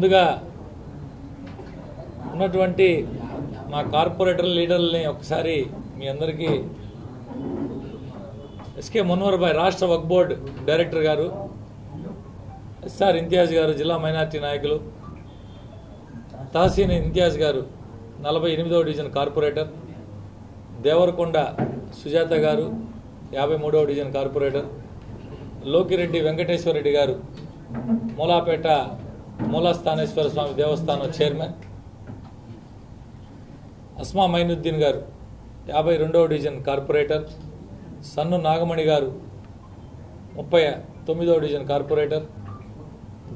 ముందుగా ఉన్నటువంటి మా కార్పొరేటర్ లీడర్లని ఒకసారి మీ అందరికీ ఎస్కే మున్వర్ భాయ్ రాష్ట్ర వక్ఫ్ బోర్డ్ డైరెక్టర్ గారు, ఎస్ఆర్ ఇంతియాజ్ గారు జిల్లా మైనార్టీ నాయకులు, తహసీన్ ఇంతియాజ్ గారు 48వ డివిజన్ కార్పొరేటర్, దేవరకొండ సుజాత గారు 53వ డివిజన్ కార్పొరేటర్, లోకిరెడ్డి వెంకటేశ్వర రెడ్డి గారు మూలాపేట మూలస్థానేశ్వర స్వామి దేవస్థానం చైర్మన్, అస్మా మైనుద్దీన్ గారు 52వ డివిజన్ కార్పొరేటర్, సన్ను నాగమణి గారు 39వ డివిజన్ కార్పొరేటర్,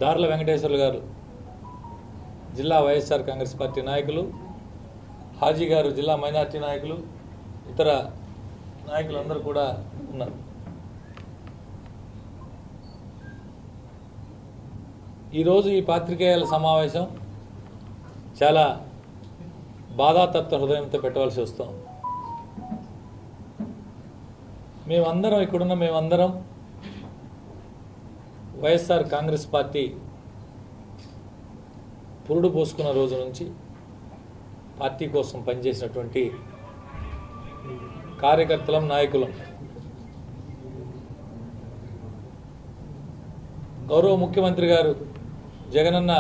దార్ల వెంకటేశ్వర్లు గారు జిల్లా వైఎస్ఆర్ కాంగ్రెస్ పార్టీ నాయకులు, హాజీ గారు జిల్లా మైనార్టీ నాయకులు, ఇతర నాయకులందరూ కూడా ఉన్నారు. ఈరోజు ఈ పాత్రికేయుల సమావేశం చాలా బాధాతప్త హృదయంతో పెట్టవలసి వస్తాం. మేమందరం వైఎస్ఆర్ కాంగ్రెస్ పార్టీ పురుడు పోసుకున్న రోజు నుంచి పార్టీ కోసం పనిచేసినటువంటి కార్యకర్తలం, నాయకులం. గౌరవ ముఖ్యమంత్రి గారు జగనన్న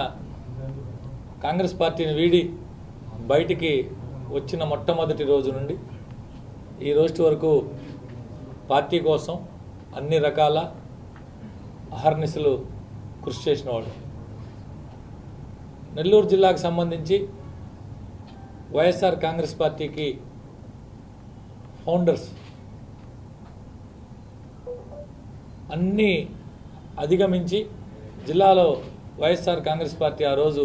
కాంగ్రెస్ పార్టీని వీడి బయటికి వచ్చిన మొట్టమొదటి రోజు నుండి ఈ రోజు వరకు పార్టీ కోసం అన్ని రకాల అహర్నిశలు కృషి చేసినవాడు. నెల్లూరు జిల్లాకు సంబంధించి వైఎస్ఆర్ కాంగ్రెస్ పార్టీకి ఫౌండర్స్ అన్నీ అధిగమించి జిల్లాలో వైఎస్ఆర్ కాంగ్రెస్ పార్టీ ఆ రోజు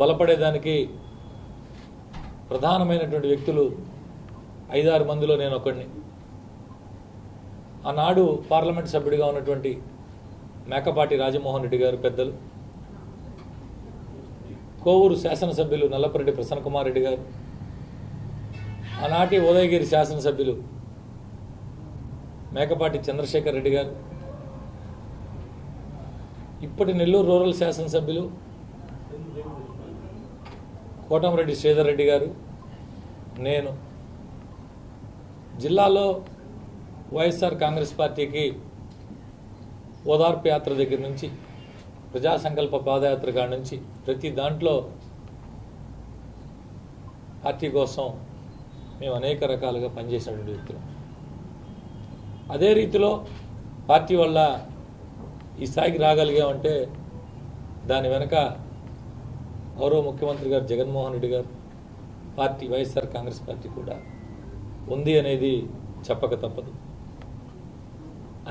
బలపడేదానికి ప్రధానమైనటువంటి వ్యక్తులు 5-6 మందిలో నేను ఒకడిని. ఆనాడు పార్లమెంట్ సభ్యుడిగా ఉన్నటువంటి మేకపాటి రాజమోహన్ రెడ్డి గారు పెద్దలు, కోవూరు శాసనసభ్యులు నల్లపరెడ్డి ప్రసన్నకుమార్ రెడ్డి గారు, ఆనాటి ఉదయగిరి శాసనసభ్యులు మేకపాటి చంద్రశేఖర్ రెడ్డి గారు, ఇప్పటి నెల్లూరు రూరల్ శాసనసభ్యులు కోటంరెడ్డి శ్రీధర్ రెడ్డి గారు, నేను జిల్లాలో వైఎస్ఆర్ కాంగ్రెస్ పార్టీకి ఓదార్పు యాత్ర దగ్గర నుంచి ప్రజా సంకల్ప పాదయాత్ర కాడ నుంచి ప్రతి దాంట్లో పార్టీ కోసం మేము అనేక రకాలుగా పనిచేసినటువంటి వ్యక్తులు. అదే రీతిలో పార్టీ వల్ల ఈ స్థాయికి రాగలిగామంటే దాని వెనక గౌరవ ముఖ్యమంత్రి గారు జగన్మోహన్ రెడ్డి గారు, పార్టీ వైఎస్ఆర్ కాంగ్రెస్ పార్టీ కూడా ఉంది అనేది చెప్పక తప్పదు.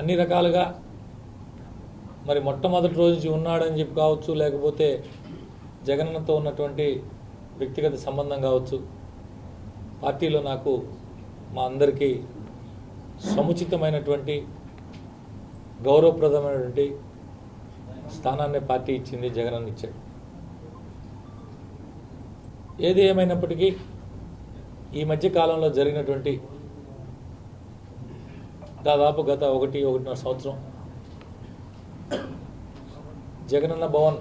అన్ని రకాలుగా మరి మొట్టమొదటి రోజు నుంచి ఉన్నాడని చెప్పి కావచ్చు, లేకపోతే జగనన్నతో ఉన్నటువంటి వ్యక్తిగత సంబంధం కావచ్చు, పార్టీలో నాకు మా అందరికీ సముచితమైనటువంటి గౌరవప్రదమైనటువంటి స్థానాన్ని పార్టీ ఇచ్చింది, జగనన్న ఇచ్చాడు. ఏది ఏమైనప్పటికీ ఈ మధ్య కాలంలో జరిగినటువంటి దాదాపు గత 1-1.5 సంవత్సరం జగనన్న భవన్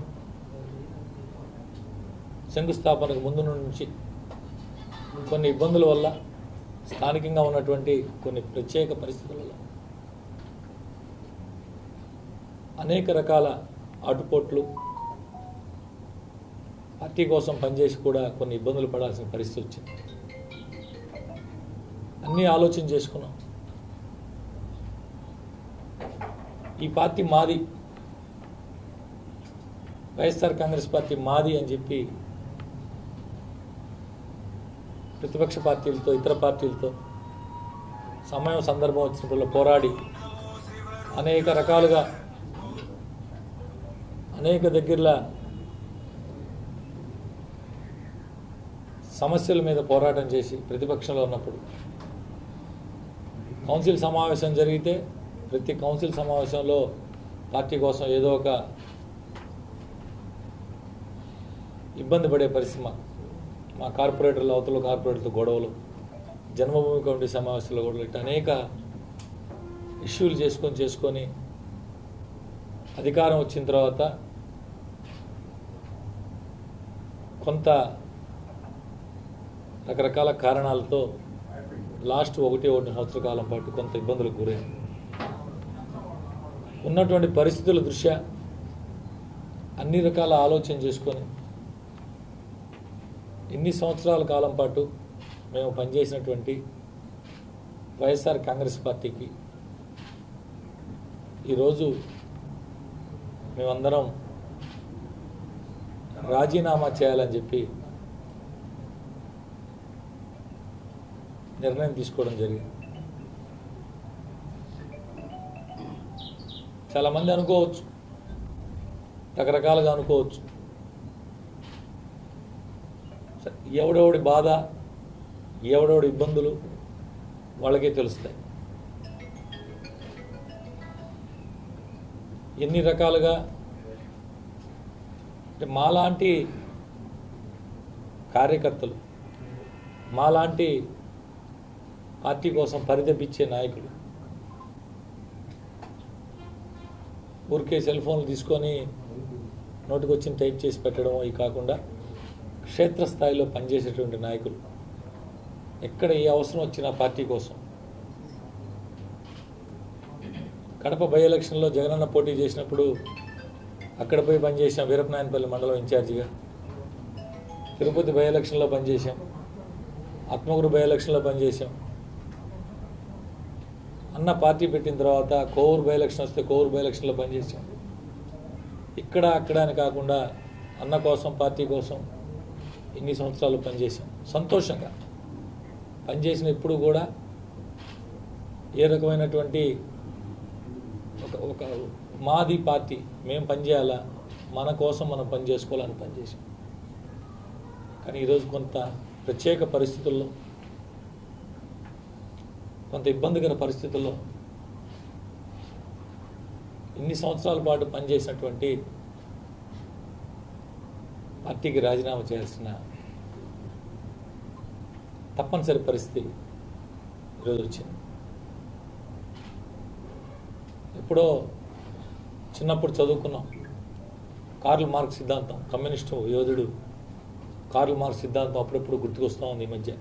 శంకుస్థాపనకు ముందు నుంచి కొన్ని ఇబ్బందుల వల్ల, స్థానికంగా ఉన్నటువంటి కొన్ని ప్రత్యేక పరిస్థితుల వల్ల అనేక రకాల అడ్డుపోట్లు, పార్టీ కోసం పనిచేసి కూడా కొన్ని ఇబ్బందులు పడాల్సిన పరిస్థితి వచ్చింది. అన్నీ ఆలోచన చేసుకున్నాం. ఈ పార్టీ మాది, వైఎస్ఆర్ కాంగ్రెస్ పార్టీ మాది అని చెప్పి ప్రతిపక్ష పార్టీలతో, ఇతర పార్టీలతో సమయం సందర్భం వచ్చినప్పుడు పోరాడి అనేక రకాలుగా అనేక దగ్గరలో సమస్యల మీద పోరాటం చేసి ప్రతిపక్షంలో ఉన్నప్పుడు కౌన్సిల్ సమావేశం జరిగితే ప్రతి కౌన్సిల్ సమావేశంలో పార్టీ కోసం ఏదో ఒక ఇబ్బంది పడే పరిస్థితి. మా కార్పొరేటర్లు, అవతల కార్పొరేటర్లతో గొడవలు, జన్మభూమి కమిటీ సమావేశాల్లో గొడవలు, ఇట్లా అనేక ఇష్యూలు చేసుకొని అధికారం వచ్చిన తర్వాత కొంత రకరకాల కారణాలతో లాస్ట్ 1.5 సంవత్సరాల కాలం పాటు కొంత ఇబ్బందులకు గురైంది. ఉన్నటువంటి పరిస్థితుల దృష్ట్యా అన్ని రకాల ఆలోచన చేసుకొని ఇన్ని సంవత్సరాల కాలం పాటు మేము పనిచేసినటువంటి వైఎస్ఆర్ కాంగ్రెస్ పార్టీకి ఈరోజు మేమందరం రాజీనామా చేయాలని చెప్పి నిర్ణయం తీసుకోవడం జరిగింది. చాలామంది అనుకోవచ్చు, రకరకాలుగా అనుకోవచ్చు, ఎవడెవడి బాధ ఎవడెవడి ఇబ్బందులు వాళ్ళకే తెలుస్తాయి. ఎన్ని రకాలుగా అంటే మాలాంటి కార్యకర్తలు, మాలాంటి పార్టీ కోసం పరితపించే నాయకులు ఊరికే సెల్ ఫోన్లు తీసుకొని నోటికి వచ్చిన టైప్ చేసి పెట్టడం అవి కాకుండా క్షేత్రస్థాయిలో పనిచేసేటువంటి నాయకులు ఎక్కడ ఏ అవసరం వచ్చినా పార్టీ కోసం. కడప బై ఎలక్షన్లో జగనన్న పోటీ చేసినప్పుడు అక్కడ పోయి పనిచేసాం, వీరపనాయనపల్లి మండలం ఇన్ఛార్జిగా. తిరుపతి బై ఎలక్షన్లో పనిచేసాం, ఆత్మకూరు బై ఎలక్షన్లో పనిచేసాం. అన్న పార్టీ పెట్టిన తర్వాత కోవూరు బై ఎలక్షన్ వస్తే కోవూరు బై ఎలక్షన్లో పనిచేసాం. ఇక్కడ అక్కడ అని కాకుండా అన్న కోసం, పార్టీ కోసం ఇన్ని సంవత్సరాలు పనిచేసాం. సంతోషంగా పనిచేసిన ఇప్పుడు కూడా ఏ రకమైనటువంటి ఒక మాది పార్టీ, మేము పనిచేయాలా, మన కోసం మనం పని చేసుకోవాలని పనిచేసాం. కానీ ఈరోజు కొంత ప్రత్యేక పరిస్థితుల్లో, కొంత ఇబ్బందికర పరిస్థితుల్లో ఇన్ని సంవత్సరాల పాటు పనిచేసినటువంటి పార్టీకి రాజీనామా చేయాల్సిన తప్పనిసరి పరిస్థితి ఈరోజు వచ్చింది. ఎప్పుడో చిన్నప్పుడు చదువుకున్నాం కార్ల్ మార్క్స్ సిద్ధాంతం, కమ్యూనిస్టు యోధుడు కార్ల్ మార్క్స్ సిద్ధాంతం అప్పుడప్పుడు గుర్తుకొస్తూ ఉంది ఈ మధ్య.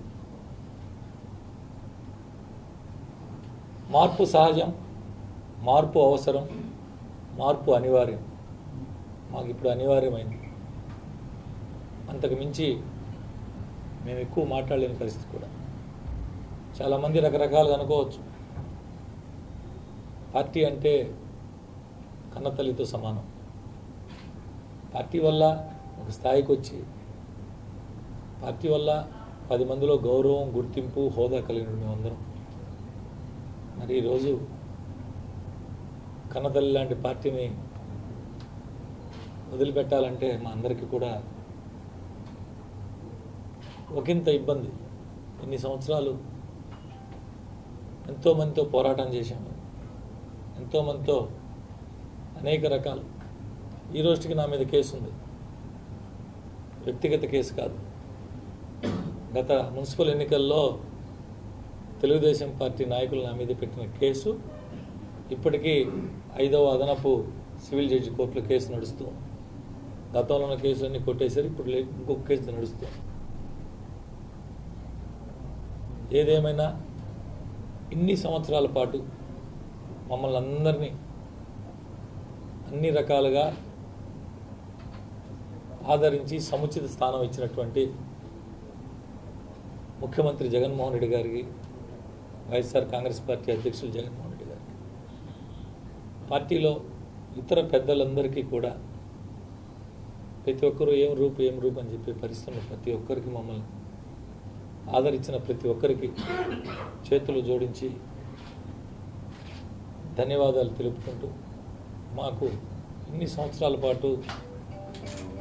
మార్పు సహజం, మార్పు అవసరం, మార్పు అనివార్యం. మాకు ఇప్పుడు అనివార్యమైంది. అంతకు మించి మేము ఎక్కువ మాట్లాడలేని పరిస్థితి కూడా. చాలామంది రకరకాలుగా అనుకోవచ్చు, పార్టీ అంటే కన్నతల్లితో సమానం. పార్టీ వల్ల ఒక స్థాయికి వచ్చి, పార్టీ వల్ల 10 మందిలో గౌరవం, గుర్తింపు, హోదా కలిగిన మేమందరం. మరి ఈరోజు కన్నతల్లి లాంటి పార్టీని వదిలిపెట్టాలంటే మా అందరికీ కూడా ఒకంత ఇబ్బంది. ఇన్ని సంవత్సరాలు ఎంతోమందితో పోరాటం చేశాము, ఎంతోమందితో అనేక రకాలు. ఈ రోజుకి నా మీద కేసు ఉంది, వ్యక్తిగత కేసు కాదు. గత మున్సిపల్ ఎన్నికల్లో తెలుగుదేశం పార్టీ నాయకులు నా మీద పెట్టిన కేసు ఇప్పటికీ 5వ అదనపు సివిల్ జడ్జి కోర్టులో కేసు నడుస్తూ, గతంలో ఉన్న కేసులన్నీ కొట్టేశారు, ఇప్పుడు ఇంకొక కేసు నడుస్తూ. ఏదేమైనా ఇన్ని సంవత్సరాల పాటు మమ్మల్ని అందరినీ అన్ని రకాలుగా ఆదరించి సముచిత స్థానం ఇచ్చినటువంటి ముఖ్యమంత్రి జగన్మోహన్ రెడ్డి గారికి, వైఎస్ఆర్ కాంగ్రెస్ పార్టీ అధ్యక్షులు జగన్మోహన్ రెడ్డి గారికి, పార్టీలో ఇతర పెద్దలందరికీ కూడా ప్రతి ఒక్కరూ ఏం రూపు అని చెప్పి పరిస్థితుల్లో ప్రతి ఒక్కరికి, మమ్మల్ని ఆదరించిన ప్రతి ఒక్కరికి చేతులు జోడించి ధన్యవాదాలు తెలుపుకుంటూ, మాకు ఇన్ని సంవత్సరాల పాటు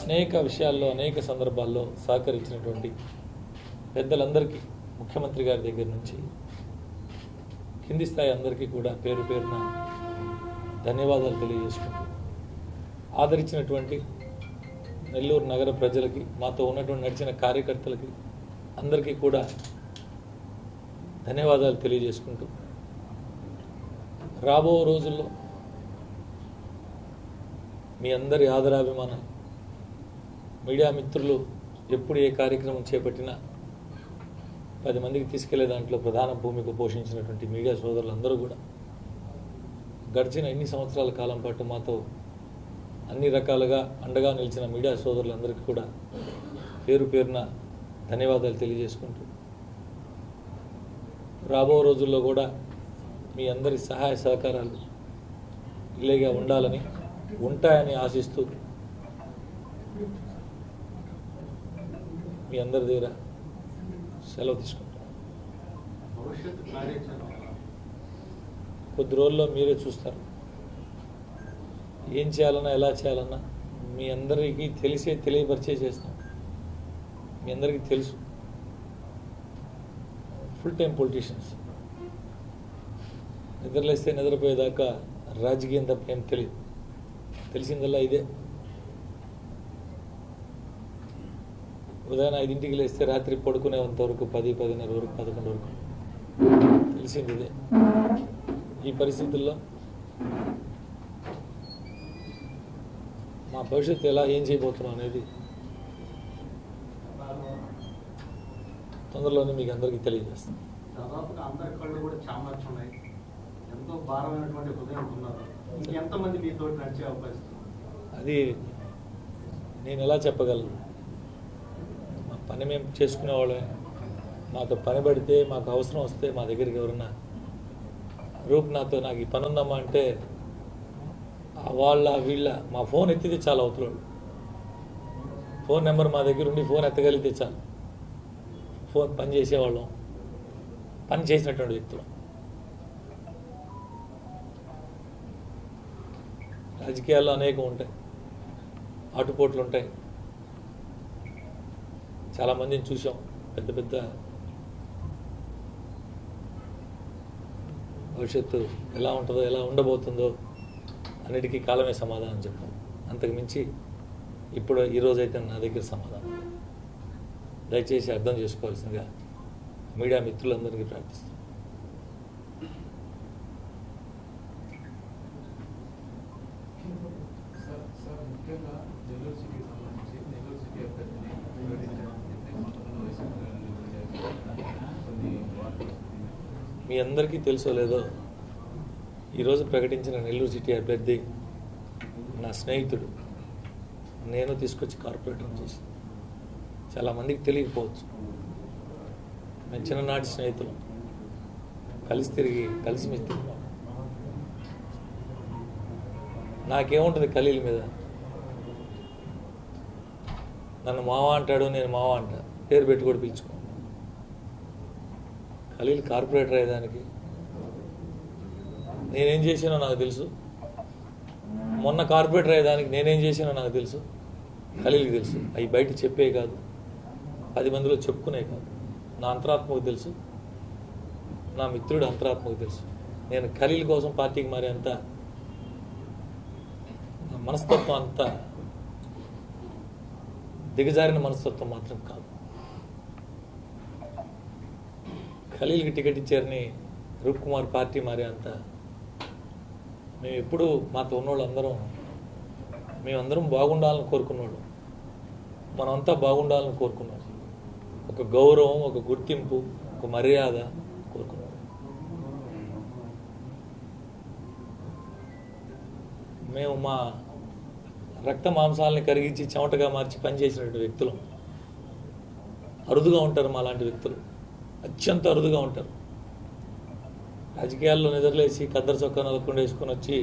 అనేక విషయాల్లో, అనేక సందర్భాల్లో సహకరించినటువంటి పెద్దలందరికీ, ముఖ్యమంత్రి గారి దగ్గర నుంచి కింది స్థాయి అందరికీ కూడా పేరు పేరున ధన్యవాదాలు తెలియజేసుకుంటూ, ఆదరించినటువంటి నెల్లూరు నగర ప్రజలకి, మాతో ఉన్నటువంటి నడిచిన కార్యకర్తలకి అందరికీ కూడా ధన్యవాదాలు తెలియజేసుకుంటూ, రాబో రోజుల్లో మీ అందరి ఆదరాభిమానం, మీడియా మిత్రులు ఎప్పుడు ఏ కార్యక్రమం చేపట్టినా 10 మందికి తీసుకెళ్లే దాంట్లో ప్రధాన భూమిక పోషించినటువంటి మీడియా సోదరులందరూ కూడా గడిచిన ఎన్ని సంవత్సరాల కాలం పాటు మాతో అన్ని రకాలుగా అండగా నిలిచిన మీడియా సోదరులందరికీ కూడా పేరు పేరున ధన్యవాదాలు తెలియజేసుకుంటూ రాబో రోజుల్లో కూడా మీ అందరి సహాయ సహకారాలు ఇలాగే ఉండాలని ఉంటాయని ఆశిస్తూ మీ అందరి దగ్గర సెలవు తీసుకుంటాం. కొద్ది రోజుల్లో మీరే చూస్తారు. ఏం చేయాలన్నా ఎలా చేయాలన్నా మీ అందరికీ తెలియపరిచే చేస్తాం. మీ అందరికీ తెలుసు. ఫుల్ టైం పొలిటీషియన్స్ నిద్రలేస్తే నిద్రపోయేదాకా రాజకీయం తప్ప ఏం తెలియదు. తెలిసిందల్లా ఇదే. ఉదయం 5ంటికి లేస్తే రాత్రి పడుకునేంత వరకు 10, 10:30 వరకు 11 వరకు తెలిసింది ఇదే. ఈ పరిస్థితుల్లో మా భవిష్యత్తు ఎలా ఏం చేయబోతున్నాం అనేది తొందరలోనే మీకు అందరికీ తెలియజేస్తాం. దాదాపుగా అందరి కళ్ళు కూడా చామర్చి ఉన్నాయి. ఎంతో భారమైనటువంటి హృదయం ఉన్నారు. ఎంతమంది మీతో నడిచే అవకాశం? అది నేను ఎలా చెప్పగలను? మా పని మేము చేసుకునేవాళ్ళమే. మాతో పని పడితే, మాకు అవసరం వస్తే మా దగ్గరికి ఎవరన్నా నాకు ఈ పని ఉందమ్మా అంటే వీళ్ళ మా ఫోన్ ఎత్తితే చాలు. అవతల ఫోన్ నెంబర్ మా దగ్గర ఉండి ఫోన్ ఎత్తగలిగితే చాలు. ఫోన్ పని చేసేవాళ్ళం, పని చేసినటువంటి వ్యక్తులు. రాజకీయాల్లో అనేకం ఉంటాయి, ఆటుపోట్లు ఉంటాయి. చాలామందిని చూసాం. పెద్ద పెద్ద భవిష్యత్తు ఎలా ఉంటుందో, ఎలా ఉండబోతుందో అన్నిటికీ కాలమే సమాధానం చెప్పాం. అంతకు మించి ఇప్పుడు ఈరోజైతే నా దగ్గర సమాధానం. దయచేసి అర్థం చేసుకోవాల్సిందిగా మీడియా మిత్రులందరికీ ప్రార్థిస్తాం. మీ అందరికీ తెలుసో లేదో, ఈరోజు ప్రకటించిన నెల్లూరు సిటీ అభ్యర్థి నా స్నేహితుడు. నేను తీసుకొచ్చి కార్పొరేటర్ చేసి. చాలామందికి తెలియకపోవచ్చు. మేము చిన్ననాటి స్నేహితులు, కలిసిమెలిసి తిరిగాం. నాకేముంటుంది ఖలీల్ మీద? నన్ను మావ అంటాడు, నేను మావ అంటా. పేరు పెట్టి కూడా పిలుచుకో. ఖలీల్ కార్పొరేటర్ అయ్యేదానికి నేనేం చేసానో నాకు తెలుసు. మొన్న కార్పొరేటర్ అయ్యేదానికి నేనేం చేసానో నాకు తెలుసు. ఖలీల్కి తెలుసు. అవి బయట చెప్పే కాదు, 10 మందిలో చెప్పుకునే కాదు. నా అంతరాత్మకు తెలుసు, నా మిత్రుడు అంతరాత్మకు తెలుసు. నేను ఖలీల్ కోసం పార్టీకి మారే అంత మనస్తత్వం, అంత దిగజారిన మనస్తత్వం మాత్రం కాదు. ఖలీల్కి టికెట్ ఇచ్చారని రూప్ కుమార్ పార్టీ మారే అంత మేము ఎప్పుడు మాతో ఉన్నోళ్ళు మేమందరం బాగుండాలని కోరుకున్నాడు. మనమంతా బాగుండాలని కోరుకున్నాడు. ఒక గౌరవం, ఒక గుర్తింపు, ఒక మర్యాద కోరుకున్నాడు. మేము మా రక్త మాంసాలని కరిగించి చెమటగా మార్చి పనిచేసినటువంటి వ్యక్తులు. అరుదుగా ఉంటారు మా లాంటి వ్యక్తులు, అత్యంత అరుదుగా ఉంటారు. రాజకీయాల్లో నిద్రలేసి కద్దరు చొక్కా నలుపుకుండా వేసుకొని వచ్చి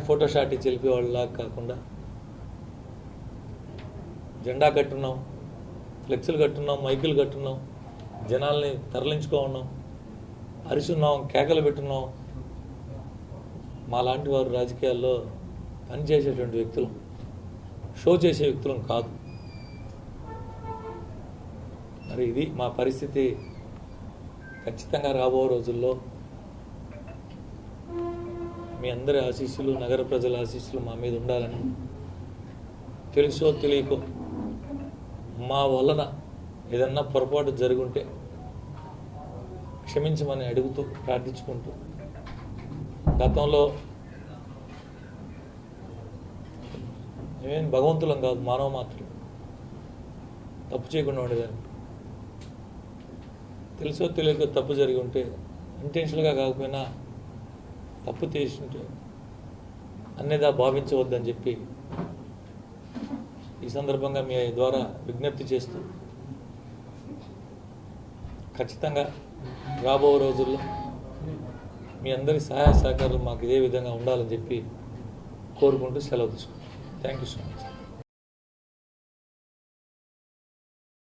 ఫోటో షాట్ ఇచ్చి వెళ్ళిపోయేవాళ్ళలాగా కాకుండా, జెండా కట్టున్నాం, ఫ్లెక్సులు కట్టున్నాం, మైకులు కట్టున్నాం, జనాల్ని తరలించుకున్నాం, అరిచున్నాం, కేకలు పెట్టున్నాం. మా లాంటి వారు రాజకీయాల్లో పనిచేసేటువంటి వ్యక్తులు, షో చేసే వ్యక్తులం కాదు. మరి ఇది మా పరిస్థితి. ఖచ్చితంగా రాబో రోజుల్లో మీ అందరి ఆశీస్సులు, నగర ప్రజల ఆశీస్సులు మా మీద ఉండాలని, తెలుసో తెలియకో మా వలన ఏదన్నా పొరపాటు జరుగుంటే క్షమించమని అడుగుతూ, ప్రార్థించుకుంటూ, గతంలో మేమేం భగవంతులం కాదు, మానవ మాత్రం. తప్పు చేయకుండా ఉండేదాన్ని. తెలుసో తెలియక తప్పు జరిగి ఉంటే ఇంటెన్షనల్గా కాకపోయినా తప్పు చేసి ఉంటే అన్నిదా భావించవద్దని చెప్పి ఈ సందర్భంగా మీ ద్వారా విజ్ఞప్తి చేస్తూ ఖచ్చితంగా రాబో రోజుల్లో మీ అందరి సహాయ సహకారాలు మాకు ఇదే విధంగా ఉండాలని చెప్పి కోరుకుంటూ సెలవు తీసుకుంటాం. Thank you so much.